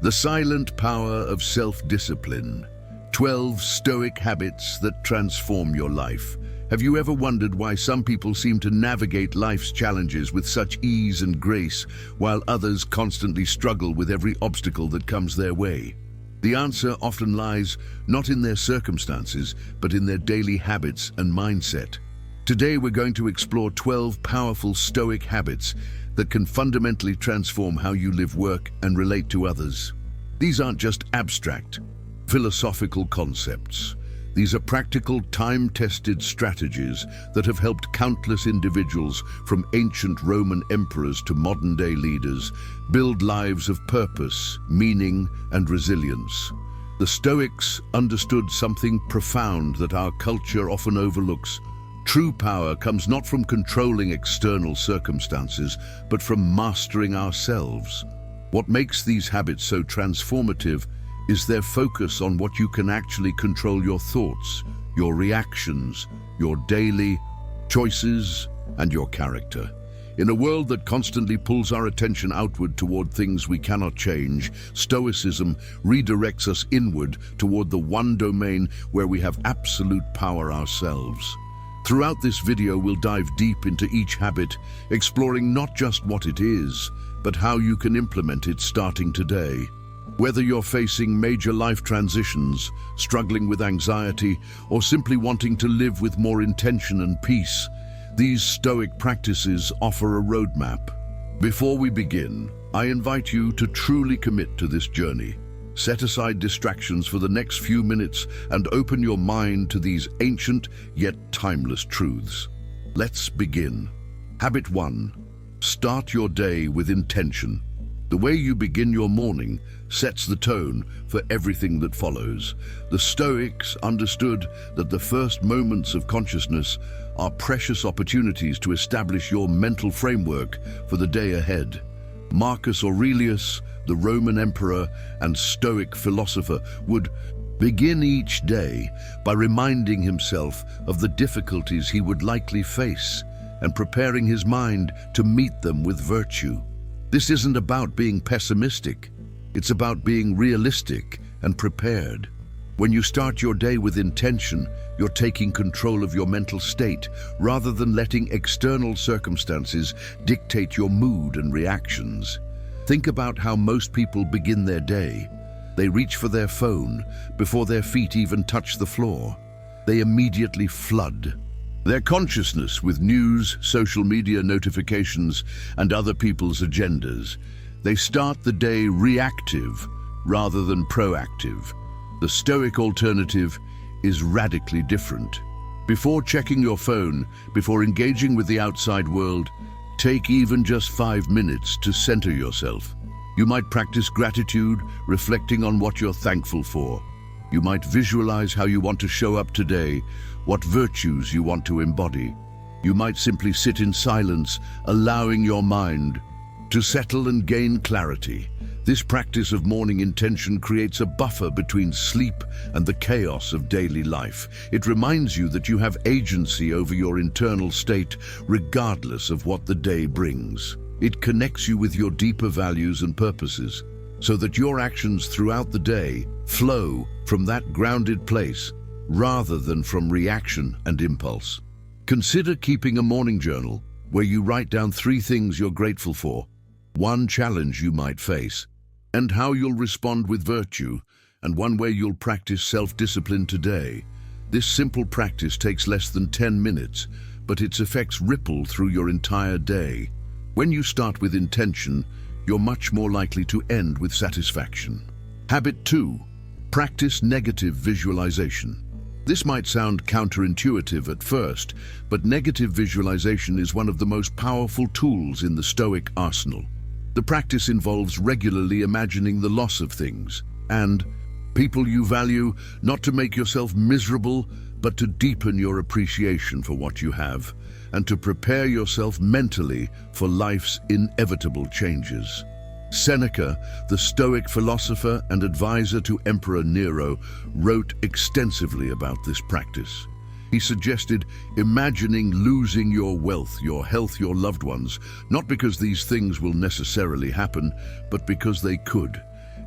The silent power of self-discipline. 12 Stoic habits that transform your life. Have you ever wondered why some people seem to navigate life's challenges with such ease and grace, while others constantly struggle with every obstacle that comes their way? The answer often lies not in their circumstances, but in their daily habits and mindset. Today we're going to explore 12 powerful Stoic habits that can fundamentally transform how you live, work, and relate to others. These aren't just abstract, philosophical concepts. These are practical, time-tested strategies that have helped countless individuals, from ancient Roman emperors to modern-day leaders, build lives of purpose, meaning, and resilience. The Stoics understood something profound that our culture often overlooks. True power comes not from controlling external circumstances, but from mastering ourselves. What makes these habits so transformative is their focus on what you can actually control: your thoughts, your reactions, your daily choices, and your character. In a world that constantly pulls our attention outward toward things we cannot change, Stoicism redirects us inward toward the one domain where we have absolute power ourselves. Throughout this video, we'll dive deep into each habit, exploring not just what it is, but how you can implement it starting today. Whether you're facing major life transitions, struggling with anxiety, or simply wanting to live with more intention and peace, these Stoic practices offer a roadmap. Before we begin, I invite you to truly commit to this journey. Set aside distractions for the next few minutes and open your mind to these ancient yet timeless truths. Let's begin. Habit 1. Start your day with intention. The way you begin your morning sets the tone for everything that follows. The Stoics understood that the first moments of consciousness are precious opportunities to establish your mental framework for the day ahead. Marcus Aurelius, the Roman emperor and Stoic philosopher, would begin each day by reminding himself of the difficulties he would likely face and preparing his mind to meet them with virtue. This isn't about being pessimistic. It's about being realistic and prepared. When you start your day with intention, you're taking control of your mental state rather than letting external circumstances dictate your mood and reactions. Think about how most people begin their day. They reach for their phone before their feet even touch the floor. They immediately flood their consciousness with news, social media notifications, and other people's agendas. They start the day reactive rather than proactive. The Stoic alternative is radically different. Before checking your phone, before engaging with the outside world, take even just 5 minutes to center yourself. You might practice gratitude, reflecting on what you're thankful for. You might visualize how you want to show up today, what virtues you want to embody. You might simply sit in silence, allowing your mind to settle and gain clarity. This practice of morning intention creates a buffer between sleep and the chaos of daily life. It reminds you that you have agency over your internal state, regardless of what the day brings. It connects you with your deeper values and purposes, so that your actions throughout the day flow from that grounded place, rather than from reaction and impulse. Consider keeping a morning journal where you write down 3 things you're grateful for, 1 challenge you might face, and how you'll respond with virtue, and 1 way you'll practice self-discipline today. This simple practice takes less than 10 minutes, but its effects ripple through your entire day. When you start with intention, you're much more likely to end with satisfaction. Habit 2. Practice negative visualization. This might sound counterintuitive at first, but negative visualization is one of the most powerful tools in the Stoic arsenal. The practice involves regularly imagining the loss of things and people you value, not to make yourself miserable, but to deepen your appreciation for what you have and to prepare yourself mentally for life's inevitable changes. Seneca, the Stoic philosopher and advisor to Emperor Nero, wrote extensively about this practice. He suggested imagining losing your wealth, your health, your loved ones, not because these things will necessarily happen, but because they could.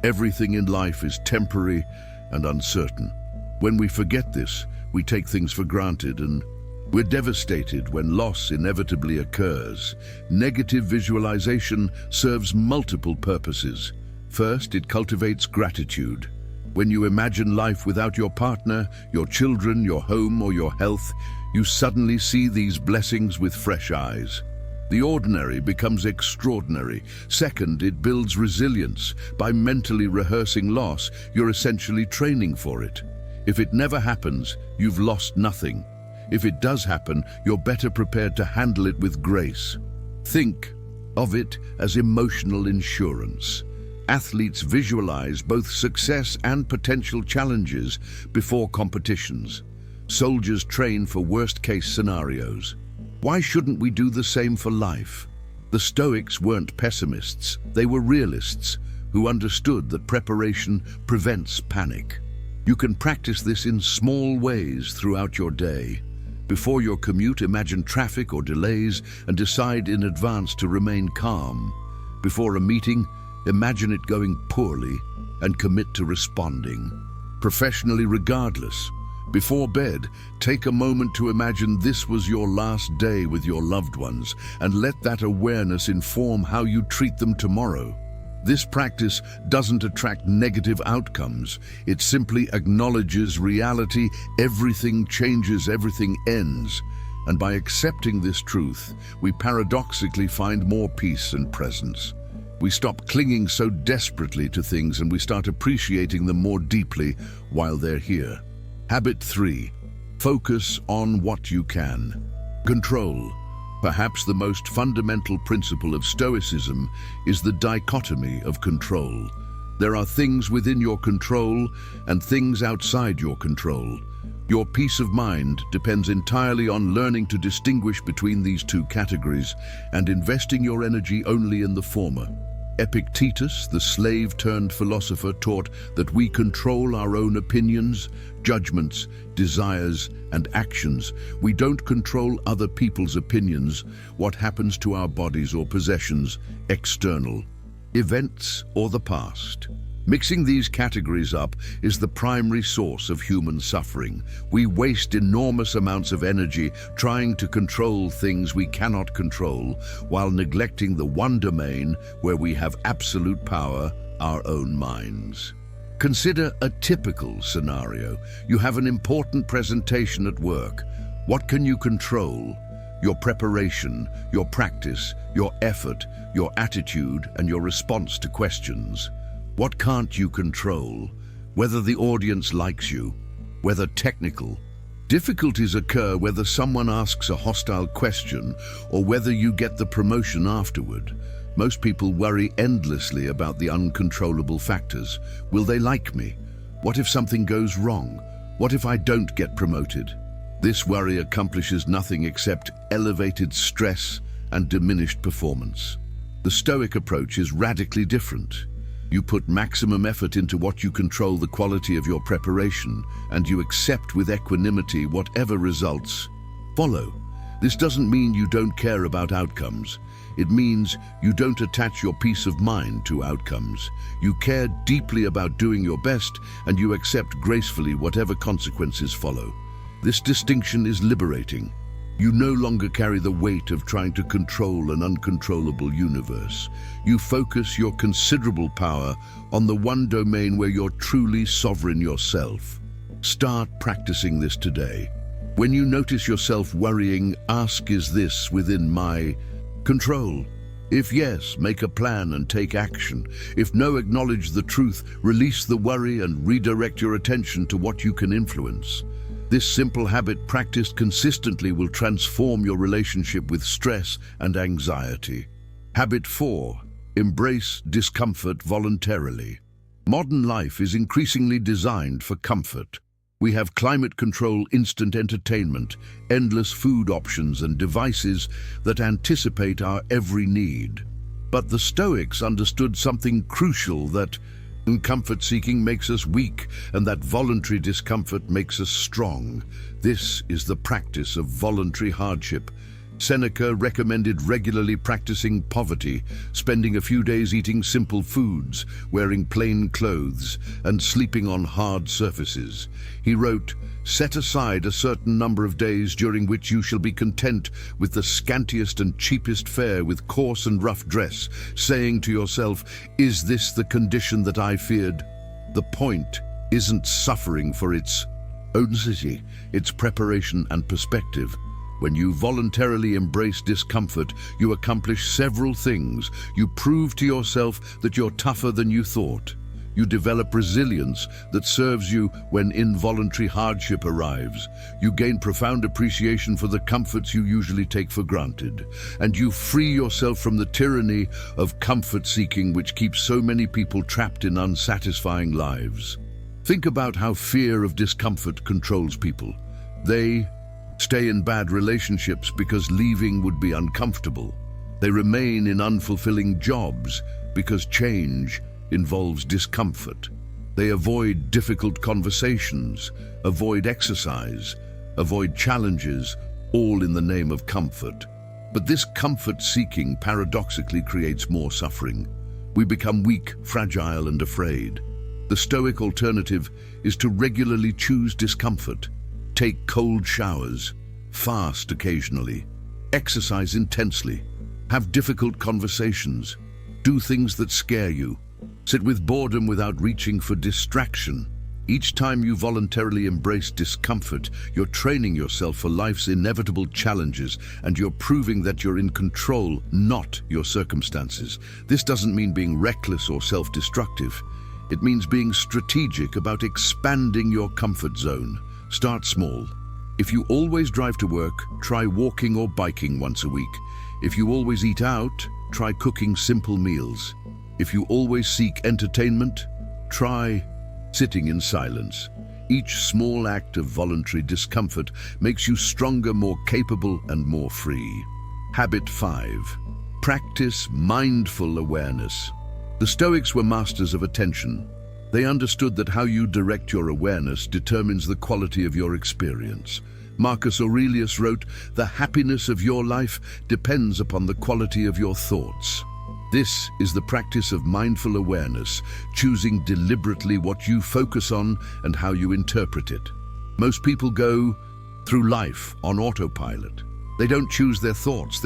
Everything in life is temporary and uncertain. When we forget this, we take things for granted and we're devastated when loss inevitably occurs. Negative visualization serves multiple purposes. First, it cultivates gratitude. When you imagine life without your partner, your children, your home, or your health, you suddenly see these blessings with fresh eyes. The ordinary becomes extraordinary. Second, it builds resilience. By mentally rehearsing loss, you're essentially training for it. If it never happens, you've lost nothing. If it does happen, you're better prepared to handle it with grace. Think of it as emotional insurance. Athletes visualize both success and potential challenges before competitions. Soldiers train for worst-case scenarios. Why shouldn't we do the same for life? The Stoics weren't pessimists, they were realists who understood that preparation prevents panic. You can practice this in small ways throughout your day. Before your commute, imagine traffic or delays and decide in advance to remain calm. Before a meeting, imagine it going poorly and commit to responding. Professionally, regardless. Before bed, take a moment to imagine this was your last day with your loved ones and let that awareness inform how you treat them tomorrow. This practice doesn't attract negative outcomes. It simply acknowledges reality. Everything changes, everything ends. And by accepting this truth, we paradoxically find more peace and presence. We stop clinging so desperately to things and we start appreciating them more deeply while they're here. Habit 3. Focus on what you can. Control. Perhaps the most fundamental principle of Stoicism is the dichotomy of control. There are things within your control and things outside your control. Your peace of mind depends entirely on learning to distinguish between these two categories and investing your energy only in the former. Epictetus, the slave-turned-philosopher, taught that we control our own opinions, judgments, desires, and actions. We don't control other people's opinions, what happens to our bodies or possessions, external events, or the past. Mixing these categories up is the primary source of human suffering. We waste enormous amounts of energy trying to control things we cannot control, while neglecting the one domain where we have absolute power, our own minds. Consider a typical scenario. You have an important presentation at work. What can you control? Your preparation, your practice, your effort, your attitude, and your response to questions. What can't you control? Whether the audience likes you, whether technical. Difficulties occur whether someone asks a hostile question or whether you get the promotion afterward. Most people worry endlessly about the uncontrollable factors. Will they like me? What if something goes wrong? What if I don't get promoted? This worry accomplishes nothing except elevated stress and diminished performance. The Stoic approach is radically different. You put maximum effort into what you control, the quality of your preparation, and you accept with equanimity whatever results follow. This doesn't mean you don't care about outcomes. It means you don't attach your peace of mind to outcomes. You care deeply about doing your best, and you accept gracefully whatever consequences follow. This distinction is liberating. You no longer carry the weight of trying to control an uncontrollable universe. You focus your considerable power on the one domain where you're truly sovereign yourself. Start practicing this today. When you notice yourself worrying, ask, is this within my control? If yes, make a plan and take action. If no, acknowledge the truth, release the worry, and redirect your attention to what you can influence. This simple habit practiced consistently will transform your relationship with stress and anxiety. Habit 4. Embrace discomfort voluntarily. Modern life is increasingly designed for comfort. We have climate control, instant entertainment, endless food options, and devices that anticipate our every need. But the Stoics understood something crucial, that comfort-seeking makes us weak, and that voluntary discomfort makes us strong. This is the practice of voluntary hardship. Seneca recommended regularly practicing poverty, spending a few days eating simple foods, wearing plain clothes, and sleeping on hard surfaces. He wrote, "Set aside a certain number of days during which you shall be content with the scantiest and cheapest fare, with coarse and rough dress, saying to yourself, 'Is this the condition that I feared?' The point isn't suffering for its onicity, its preparation and perspective. When you voluntarily embrace discomfort, you accomplish several things. You prove to yourself that you're tougher than you thought. You develop resilience that serves you when involuntary hardship arrives. You gain profound appreciation for the comforts you usually take for granted. And you free yourself from the tyranny of comfort-seeking which keeps so many people trapped in unsatisfying lives. Think about how fear of discomfort controls people. They stay in bad relationships because leaving would be uncomfortable. They remain in unfulfilling jobs because change involves discomfort. They avoid difficult conversations, avoid exercise, avoid challenges, all in the name of comfort. But this comfort-seeking paradoxically creates more suffering. We become weak, fragile, and afraid. The Stoic alternative is to regularly choose discomfort. Take cold showers, fast occasionally, exercise intensely, have difficult conversations, do things that scare you, sit with boredom without reaching for distraction. Each time you voluntarily embrace discomfort, you're training yourself for life's inevitable challenges, and you're proving that you're in control, not your circumstances. This doesn't mean being reckless or self-destructive. It means being strategic about expanding your comfort zone. Start small. If you always drive to work, try walking or biking once a week. If you always eat out, try cooking simple meals. If you always seek entertainment, try sitting in silence. Each small act of voluntary discomfort makes you stronger, more capable, and more free. Habit 5. Practice mindful awareness. The Stoics were masters of attention. They understood that how you direct your awareness determines the quality of your experience. Marcus Aurelius wrote, "The happiness of your life depends upon the quality of your thoughts." This is the practice of mindful awareness, choosing deliberately what you focus on and how you interpret it. Most people go through life on autopilot. They don't choose their thoughts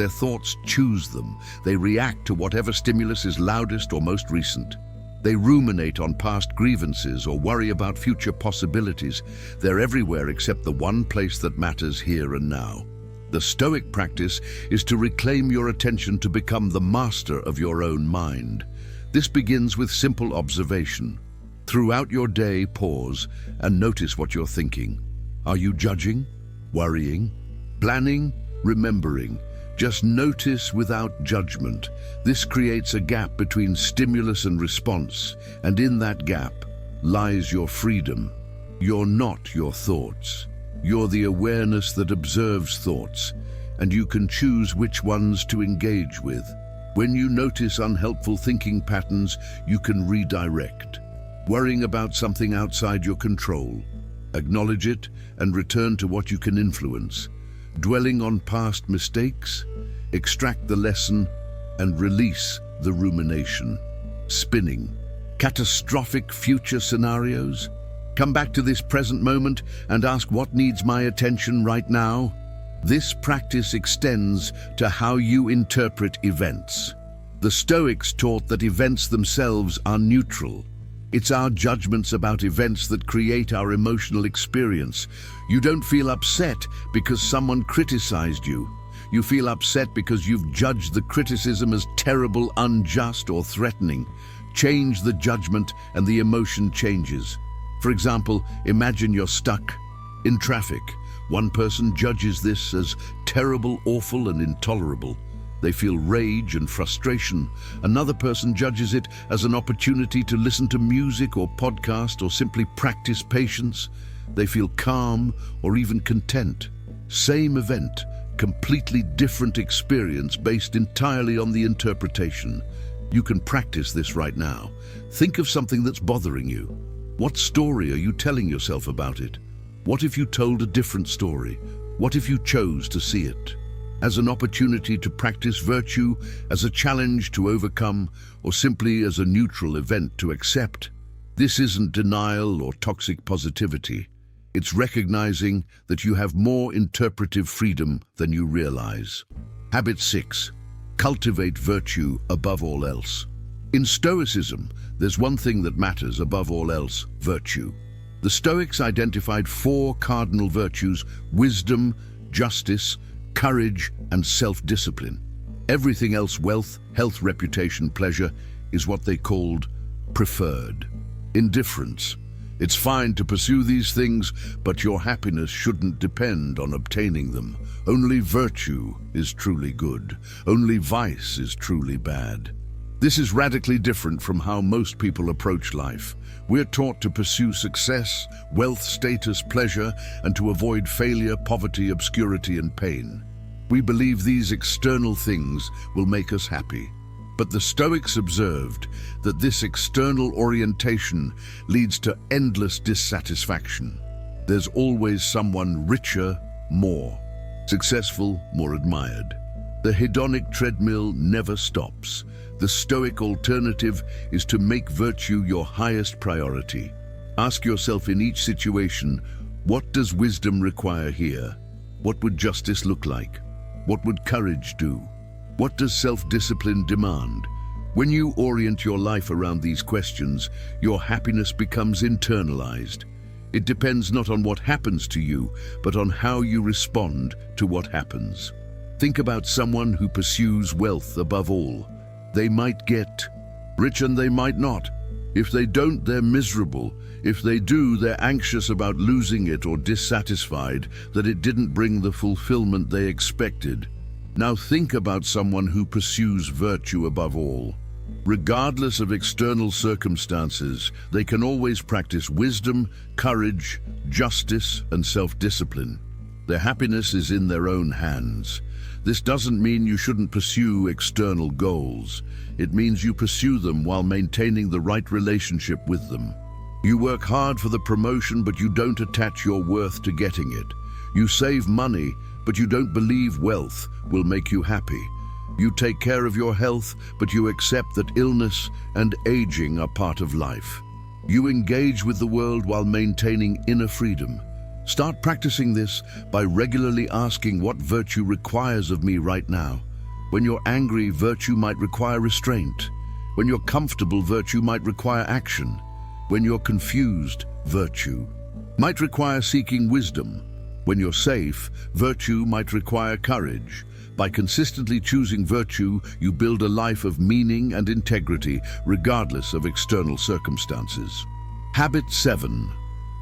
choose them. They react to whatever stimulus is loudest or most recent. They ruminate on past grievances or worry about future possibilities. They're everywhere except the one place that matters, here and now. The Stoic practice is to reclaim your attention, to become the master of your own mind. This begins with simple observation. Throughout your day, pause and notice what you're thinking. Are you judging, worrying, planning, remembering? Just notice without judgment. This creates a gap between stimulus and response, and in that gap lies your freedom. You're not your thoughts. You're the awareness that observes thoughts, and you can choose which ones to engage with. When you notice unhelpful thinking patterns, you can redirect. Worrying about something outside your control, acknowledge it and return to what you can influence. Dwelling on past mistakes, extract the lesson and release the rumination. Spinning, catastrophic future scenarios. Come back to this present moment and ask, what needs my attention right now? This practice extends to how you interpret events. The Stoics taught that events themselves are neutral. It's our judgments about events that create our emotional experience. You don't feel upset because someone criticized you. You feel upset because you've judged the criticism as terrible, unjust, or threatening. Change the judgment and the emotion changes. For example, imagine you're stuck in traffic. One person judges this as terrible, awful, and intolerable. They feel rage and frustration. Another person judges it as an opportunity to listen to music or podcast or simply practice patience. They feel calm or even content. Same event, completely different experience based entirely on the interpretation. You can practice this right now. Think of something that's bothering you. What story are you telling yourself about it? What if you told a different story? What if you chose to see it? as an opportunity to practice virtue, as a challenge to overcome, or simply as a neutral event to accept. This isn't denial or toxic positivity. It's recognizing that you have more interpretive freedom than you realize. Habit 6. Cultivate virtue above all else. In Stoicism, there's one thing that matters above all else: virtue. The Stoics identified 4 cardinal virtues: wisdom, justice, courage, and self-discipline. Everything else, wealth, health, reputation, pleasure, is what they called preferred. Indifference. It's fine to pursue these things, but your happiness shouldn't depend on obtaining them. Only virtue is truly good. Only vice is truly bad. This is radically different from how most people approach life. We're taught to pursue success, wealth, status, pleasure, and to avoid failure, poverty, obscurity, and pain. We believe these external things will make us happy. But the Stoics observed that this external orientation leads to endless dissatisfaction. There's always someone richer, more successful, more admired. The hedonic treadmill never stops. The Stoic alternative is to make virtue your highest priority. Ask yourself in each situation, what does wisdom require here? What would justice look like? What would courage do? What does self-discipline demand? When you orient your life around these questions, your happiness becomes internalized. It depends not on what happens to you, but on how you respond to what happens. Think about someone who pursues wealth above all. They might get rich and they might not. If they don't, they're miserable. If they do, they're anxious about losing it or dissatisfied that it didn't bring the fulfillment they expected. Now think about someone who pursues virtue above all. Regardless of external circumstances, they can always practice wisdom, courage, justice, and self-discipline. Their happiness is in their own hands. This doesn't mean you shouldn't pursue external goals. It means you pursue them while maintaining the right relationship with them. You work hard for the promotion, but you don't attach your worth to getting it. You save money, but you don't believe wealth will make you happy. You take care of your health, but you accept that illness and aging are part of life. You engage with the world while maintaining inner freedom. Start practicing this by regularly asking what virtue requires of me right now. When you're angry, virtue might require restraint. When you're comfortable, virtue might require action. When you're confused, virtue might require seeking wisdom. When you're safe, virtue might require courage. By consistently choosing virtue, you build a life of meaning and integrity, regardless of external circumstances. Habit 7.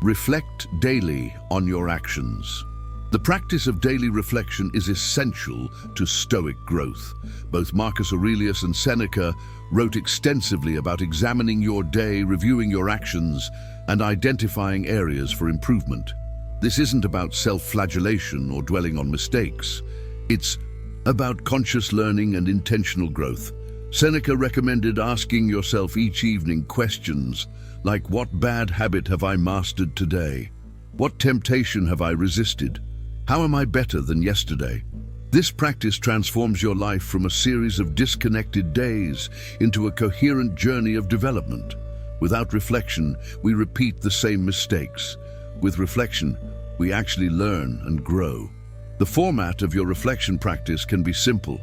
Reflect daily on your actions. The practice of daily reflection is essential to Stoic growth. Both Marcus Aurelius and Seneca wrote extensively about examining your day, reviewing your actions, and identifying areas for improvement. This isn't about self-flagellation or dwelling on mistakes. It's about conscious learning and intentional growth. Seneca recommended asking yourself each evening questions like, what bad habit have I mastered today? What temptation have I resisted? How am I better than yesterday? This practice transforms your life from a series of disconnected days into a coherent journey of development. Without reflection, we repeat the same mistakes. With reflection, we actually learn and grow. The format of your reflection practice can be simple.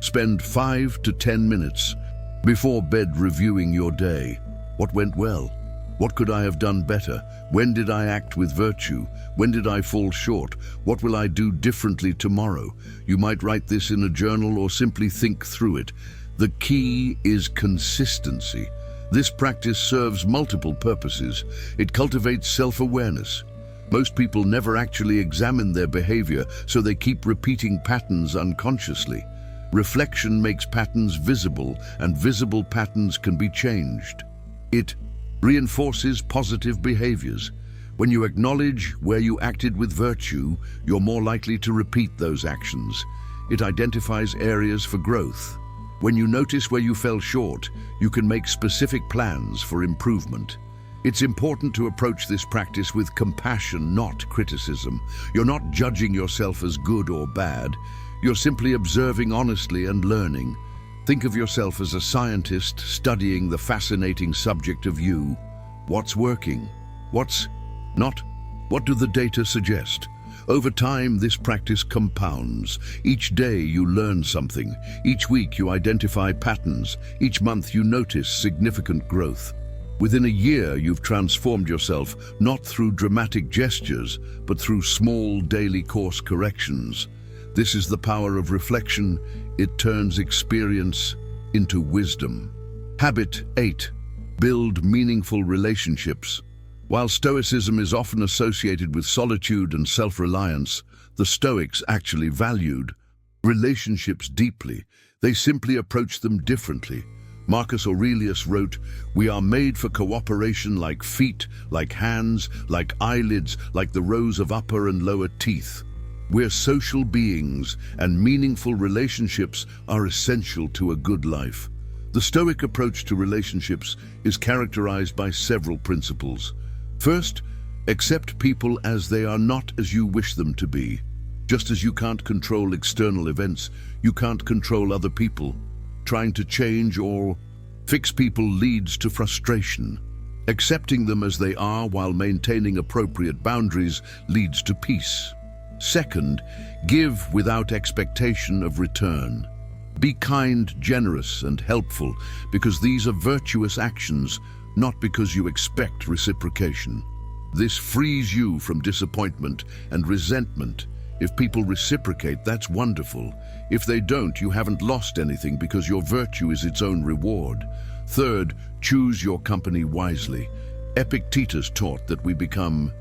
Spend 5 to 10 minutes before bed reviewing your day. What went well? What could I have done better? When did I act with virtue? When did I fall short? What will I do differently tomorrow? You might write this in a journal or simply think through it. The key is consistency. This practice serves multiple purposes. It cultivates self-awareness. Most people never actually examine their behavior, so they keep repeating patterns unconsciously. Reflection makes patterns visible, and visible patterns can be changed. It reinforces positive behaviors. When you acknowledge where you acted with virtue, you're more likely to repeat those actions. It identifies areas for growth. When you notice where you fell short, you can make specific plans for improvement. It's important to approach this practice with compassion, not criticism. You're not judging yourself as good or bad. You're simply observing honestly and learning. Think of yourself as a scientist studying the fascinating subject of you. What's working? What's not? What do the data suggest? Over time, this practice compounds. Each day you learn something. Each week you identify patterns. Each month you notice significant growth. Within a year, you've transformed yourself, not through dramatic gestures, but through small daily course corrections. This is the power of reflection. It turns experience into wisdom. Habit 8. Build meaningful relationships. While Stoicism is often associated with solitude and self-reliance, the Stoics actually valued relationships deeply. They simply approached them differently. Marcus Aurelius wrote, "We are made for cooperation like feet, like hands, like eyelids, like the rows of upper and lower teeth." We're social beings, and meaningful relationships are essential to a good life. The Stoic approach to relationships is characterized by several principles. First, accept people as they are, not as you wish them to be. Just as you can't control external events, you can't control other people. Trying to change or fix people leads to frustration. Accepting them as they are while maintaining appropriate boundaries leads to peace. Second, give without expectation of return. Be kind, generous, and helpful because these are virtuous actions, not because you expect reciprocation. This frees you from disappointment and resentment. If people reciprocate, that's wonderful. If they don't, you haven't lost anything because your virtue is its own reward. Third, choose your company wisely. Epictetus taught that we become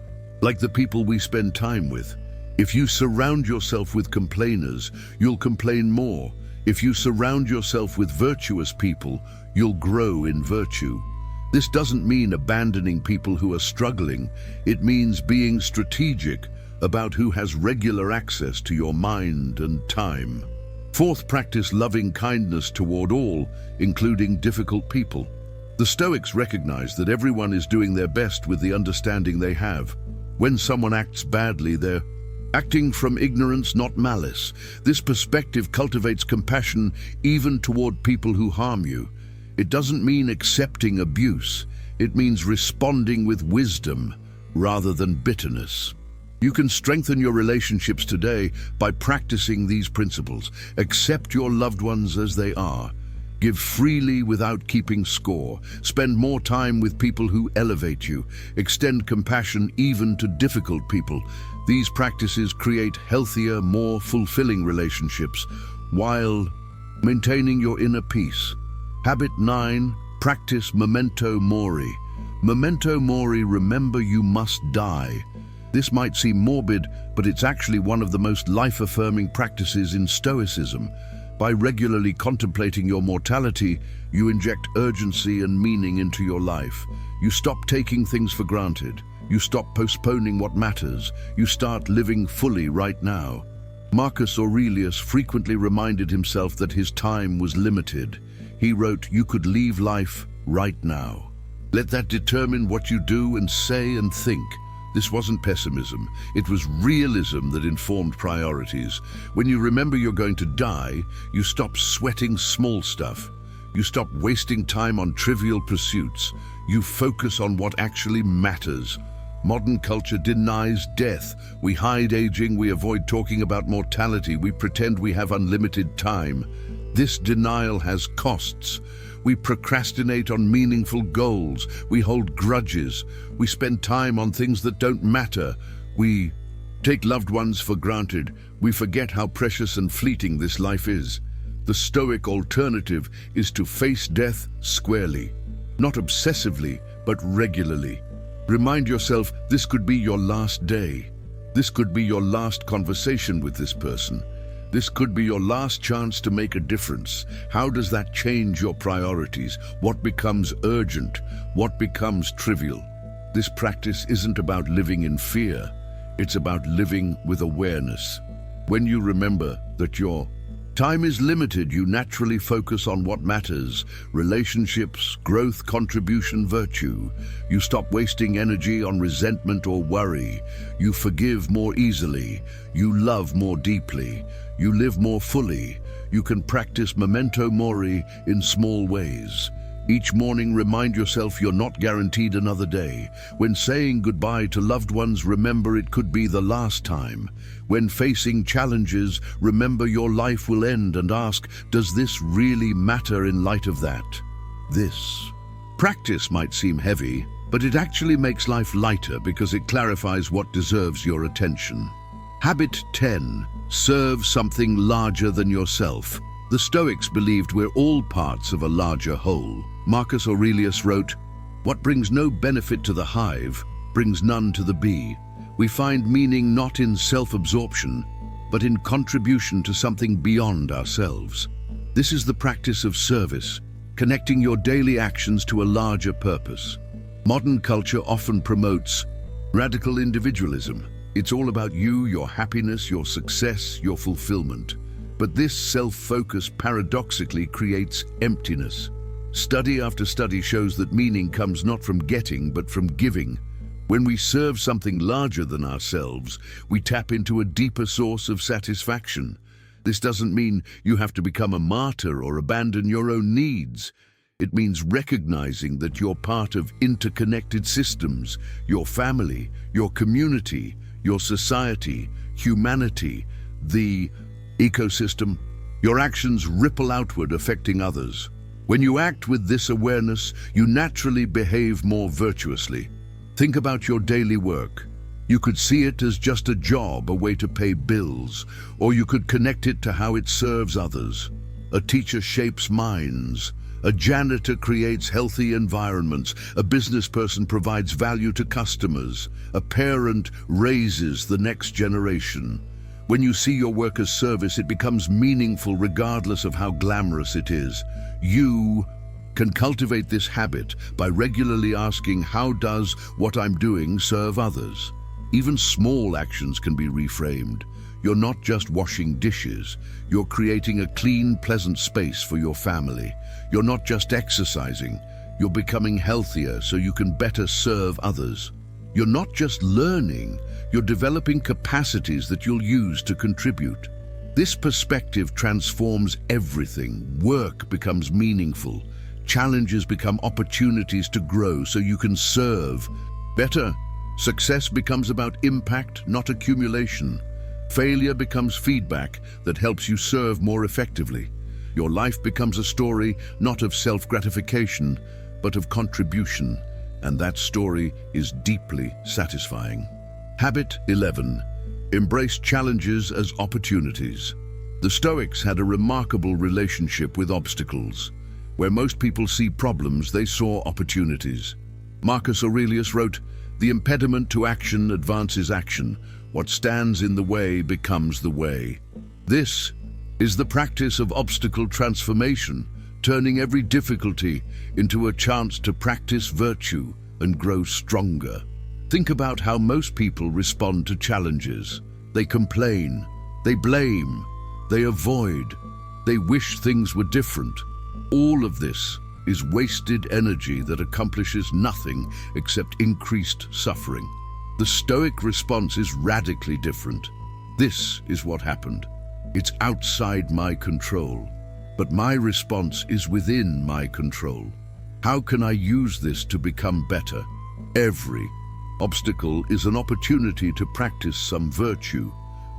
like the people we spend time with. If you surround yourself with complainers, you'll complain more. If you surround yourself with virtuous people, you'll grow in virtue. This doesn't mean abandoning people who are struggling. It means being strategic about who has regular access to your mind and time. Fourth, practice loving kindness toward all, including difficult people. The Stoics recognize that everyone is doing their best with the understanding they have. When someone acts badly, they're acting from ignorance, not malice. This perspective cultivates compassion even toward people who harm you. It doesn't mean accepting abuse. It means responding with wisdom rather than bitterness. You can strengthen your relationships today by practicing these principles. Accept your loved ones as they are. Give freely without keeping score. Spend more time with people who elevate you. Extend compassion even to difficult people. These practices create healthier, more fulfilling relationships while maintaining your inner peace. Habit 9. Practice memento mori. Memento mori, remember you must die. This might seem morbid, but it's actually one of the most life-affirming practices in Stoicism. By regularly contemplating your mortality, you inject urgency and meaning into your life. You stop taking things for granted. You stop postponing what matters. You start living fully right now. Marcus Aurelius frequently reminded himself that his time was limited. He wrote, "You could leave life right now." Let that determine what you do and say and think. This wasn't pessimism. It was realism that informed priorities. When you remember you're going to die, you stop sweating small stuff. You stop wasting time on trivial pursuits. You focus on what actually matters. Modern culture denies death. We hide aging, we avoid talking about mortality, we pretend we have unlimited time. This denial has costs. We procrastinate on meaningful goals. We hold grudges. We spend time on things that don't matter. We take loved ones for granted. We forget how precious and fleeting this life is. The Stoic alternative is to face death squarely. Not obsessively, but regularly. Remind yourself this could be your last day. This could be your last conversation with this person. This could be your last chance to make a difference. How does that change your priorities? What becomes urgent? What becomes trivial? This practice isn't about living in fear. It's about living with awareness. When you remember that your Time is limited. You naturally focus on what matters: relationships, growth, contribution, virtue. You stop wasting energy on resentment or worry. You forgive more easily. You love more deeply. You live more fully. You can practice memento mori in small ways. Each morning, remind yourself you're not guaranteed another day. When saying goodbye to loved ones, remember it could be the last time. When facing challenges, remember your life will end and ask, does this really matter in light of that? This practice might seem heavy, but it actually makes life lighter because it clarifies what deserves your attention. Habit 10. Serve something larger than yourself. The Stoics believed we're all parts of a larger whole. Marcus Aurelius wrote, "What brings no benefit to the hive brings none to the bee." We find meaning not in self-absorption, but in contribution to something beyond ourselves. This is the practice of service, connecting your daily actions to a larger purpose. Modern culture often promotes radical individualism. It's all about you, your happiness, your success, your fulfillment. But this self-focus paradoxically creates emptiness. Study after study shows that meaning comes not from getting, but from giving. When we serve something larger than ourselves, we tap into a deeper source of satisfaction. This doesn't mean you have to become a martyr or abandon your own needs. It means recognizing that you're part of interconnected systems: your family, your community, your society, humanity, the ecosystem. Your actions ripple outward, affecting others. When you act with this awareness, you naturally behave more virtuously. Think about your daily work. You could see it as just a job, a way to pay bills, or you could connect it to how it serves others. A teacher shapes minds. A janitor creates healthy environments. A business person provides value to customers. A parent raises the next generation. When you see your work as service, it becomes meaningful regardless of how glamorous it is. You can cultivate this habit by regularly asking, how does what I'm doing serve others? Even small actions can be reframed. You're not just washing dishes. You're creating a clean, pleasant space for your family. You're not just exercising. You're becoming healthier so you can better serve others. You're not just learning. You're developing capacities that you'll use to contribute. This perspective transforms everything. Work becomes meaningful. Challenges become opportunities to grow so you can serve better. Success becomes about impact, not accumulation. Failure becomes feedback that helps you serve more effectively. Your life becomes a story not of self-gratification, but of contribution, and that story is deeply satisfying. Habit 11. Embrace challenges as opportunities. The Stoics had a remarkable relationship with obstacles. Where most people see problems, they saw opportunities. Marcus Aurelius wrote, "The impediment to action advances action. What stands in the way becomes the way." This is the practice of obstacle transformation, turning every difficulty into a chance to practice virtue and grow stronger. Think about how most people respond to challenges. They complain, they blame, they avoid, they wish things were different. All of this is wasted energy that accomplishes nothing except increased suffering. The Stoic response is radically different. This is what happened. It's outside my control, but my response is within my control. How can I use this to become better? Every obstacle is an opportunity to practice some virtue.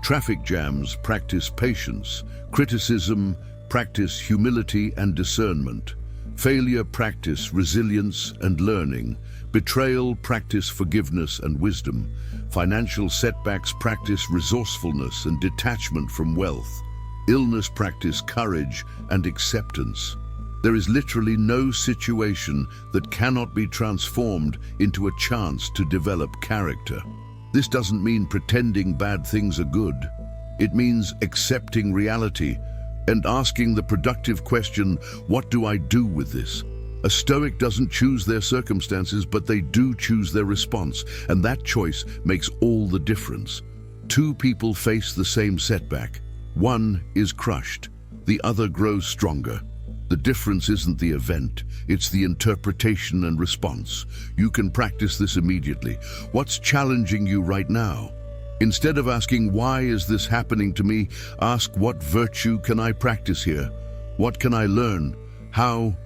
Traffic jams, practice patience. Criticism, practice humility and discernment. Failure, practice resilience and learning. Betrayal, practice forgiveness and wisdom. Financial setbacks, practice resourcefulness and detachment from wealth. Illness, practice courage and acceptance. There is literally no situation that cannot be transformed into a chance to develop character. This doesn't mean pretending bad things are good. It means accepting reality and asking the productive question, what do I do with this? A Stoic doesn't choose their circumstances, but they do choose their response, and that choice makes all the difference. Two people face the same setback. One is crushed. the other grows stronger. The difference isn't the event, it's the interpretation and response. You can practice this immediately. What's challenging you right now? Instead of asking, why is this happening to me, ask, what virtue can I practice here? What can I learn? How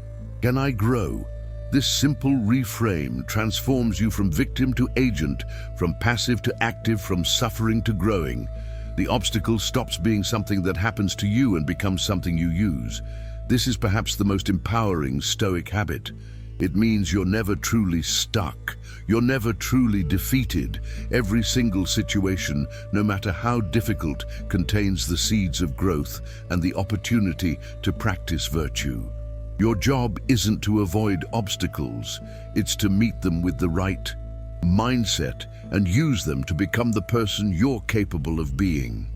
can I grow? This simple reframe transforms you from victim to agent, from passive to active, from suffering to growing. The obstacle stops being something that happens to you and becomes something you use. This is perhaps the most empowering Stoic habit. It means you're never truly stuck. You're never truly defeated. Every single situation, no matter how difficult, contains the seeds of growth and the opportunity to practice virtue. Your job isn't to avoid obstacles, it's to meet them with the right mindset and use them to become the person you're capable of being.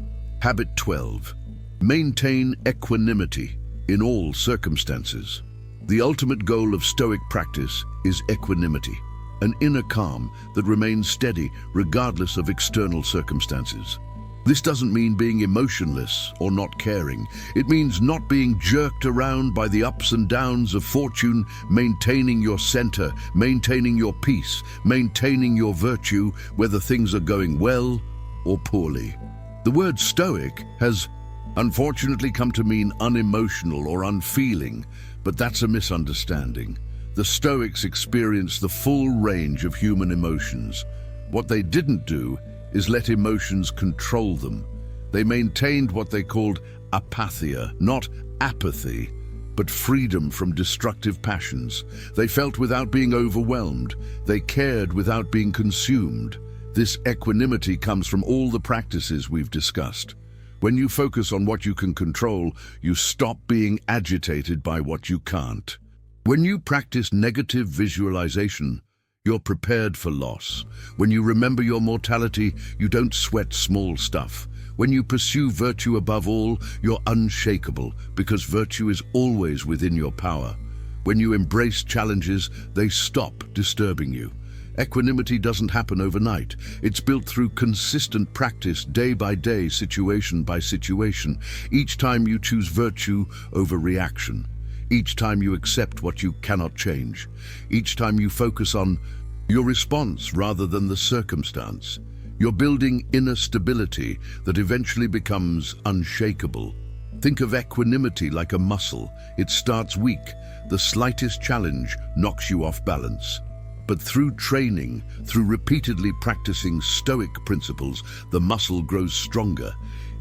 Habit 12. Maintain equanimity in all circumstances. The ultimate goal of Stoic practice is equanimity, an inner calm that remains steady regardless of external circumstances. This doesn't mean being emotionless or not caring. It means not being jerked around by the ups and downs of fortune, maintaining your center, maintaining your peace, maintaining your virtue, whether things are going well or poorly. The word Stoic has unfortunately come to mean unemotional or unfeeling, but that's a misunderstanding. The Stoics experienced the full range of human emotions. What they didn't do is let emotions control them. They maintained what they called apatheia, not apathy, but freedom from destructive passions. They felt without being overwhelmed. They cared without being consumed. This equanimity comes from all the practices we've discussed. When you focus on what you can control, you stop being agitated by what you can't. When you practice negative visualization, you're prepared for loss. When you remember your mortality, you don't sweat small stuff. When you pursue virtue above all, you're unshakable, because virtue is always within your power. When you embrace challenges, they stop disturbing you. Equanimity doesn't happen overnight. It's built through consistent practice, day by day, situation by situation. Each time you choose virtue over reaction. Each time you accept what you cannot change. Each time you focus on your response rather than the circumstance. You're building inner stability that eventually becomes unshakable. Think of equanimity like a muscle. It starts weak. The slightest challenge knocks you off balance. But through training, through repeatedly practicing Stoic principles, the muscle grows stronger.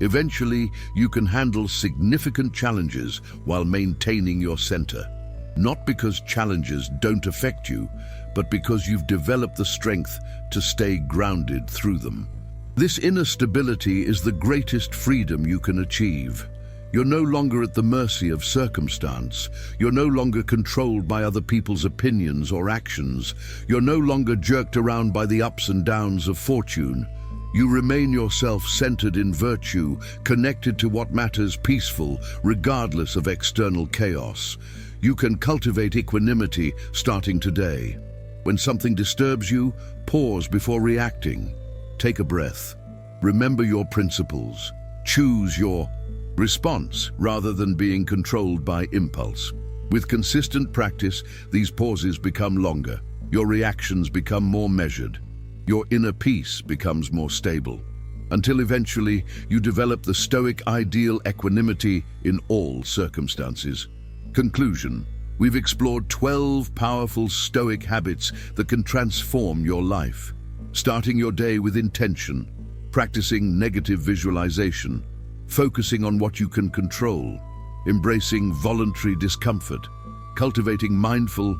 Eventually, you can handle significant challenges while maintaining your center. Not because challenges don't affect you, but because you've developed the strength to stay grounded through them. This inner stability is the greatest freedom you can achieve. You're no longer at the mercy of circumstance. You're no longer controlled by other people's opinions or actions. You're no longer jerked around by the ups and downs of fortune. You remain yourself centered in virtue, connected to what matters, peaceful, regardless of external chaos. You can cultivate equanimity starting today. When something disturbs you, pause before reacting. Take a breath. Remember your principles. Choose your response rather than being controlled by impulse. With consistent practice, these pauses become longer. Your reactions become more measured. Your inner peace becomes more stable. Until eventually, you develop the Stoic ideal equanimity in all circumstances. Conclusion. We've explored 12 powerful Stoic habits that can transform your life. Starting your day with intention, practicing negative visualization, focusing on what you can control, embracing voluntary discomfort, cultivating mindful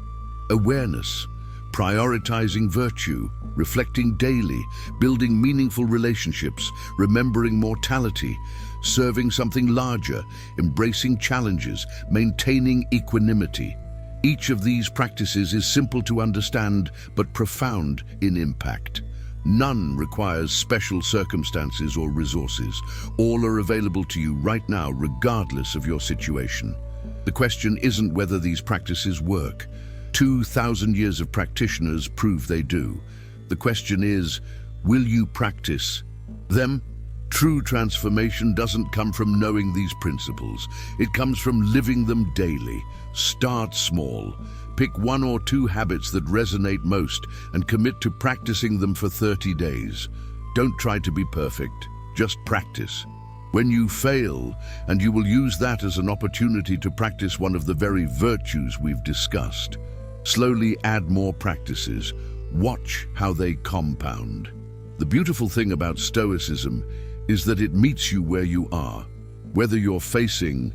awareness, prioritizing virtue, reflecting daily, building meaningful relationships, remembering mortality, serving something larger, embracing challenges, maintaining equanimity. Each of these practices is simple to understand but profound in impact. None requires special circumstances or resources. All are available to you right now, regardless of your situation. The question isn't whether these practices work. 2,000 years of practitioners prove they do. The question is, will you practice them True transformation doesn't come from knowing these principles. It comes from living them daily. Start small. Pick 1 or 2 habits that resonate most and commit to practicing them for 30 days. Don't try to be perfect, just practice. When you fail, and you will use that as an opportunity to practice one of the very virtues we've discussed. Slowly add more practices. Watch how they compound. The beautiful thing about Stoicism is that it meets you where you are, whether you're facing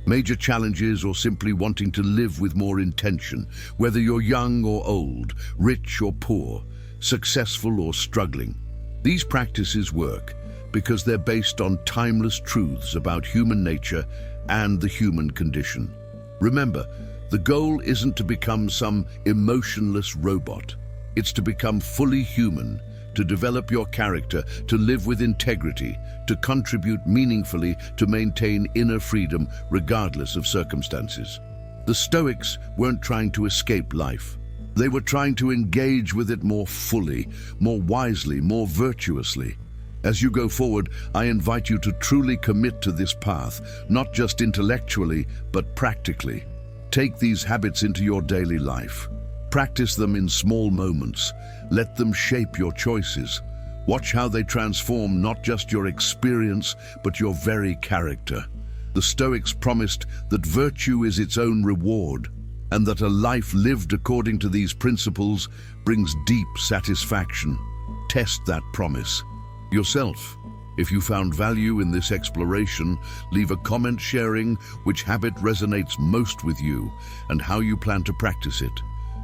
major challenges or simply wanting to live with more intention, whether you're young or old, rich or poor, successful or struggling. These practices work because they're based on timeless truths about human nature and the human condition. Remember, the goal isn't to become some emotionless robot. It's to become fully human, to develop your character, to live with integrity, to contribute meaningfully, to maintain inner freedom regardless of circumstances. The Stoics weren't trying to escape life. They were trying to engage with it more fully, more wisely, more virtuously. As you go forward, I invite you to truly commit to this path, not just intellectually, but practically. Take these habits into your daily life. Practice them in small moments. Let them shape your choices. Watch how they transform not just your experience, but your very character. The Stoics promised that virtue is its own reward, and that a life lived according to these principles brings deep satisfaction. Test that promise yourself. If you found value in this exploration, leave a comment sharing which habit resonates most with you and how you plan to practice it.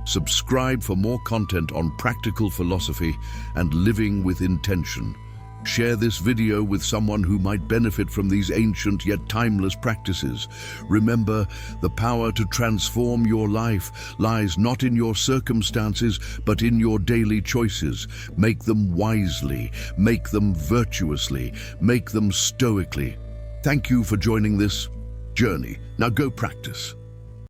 Subscribe for more content on practical philosophy and living with intention. Share this video with someone who might benefit from these ancient yet timeless practices. Remember, the power to transform your life lies not in your circumstances, but in your daily choices. Make them wisely, make them virtuously, make them stoically. Thank you for joining this journey. Now go practice.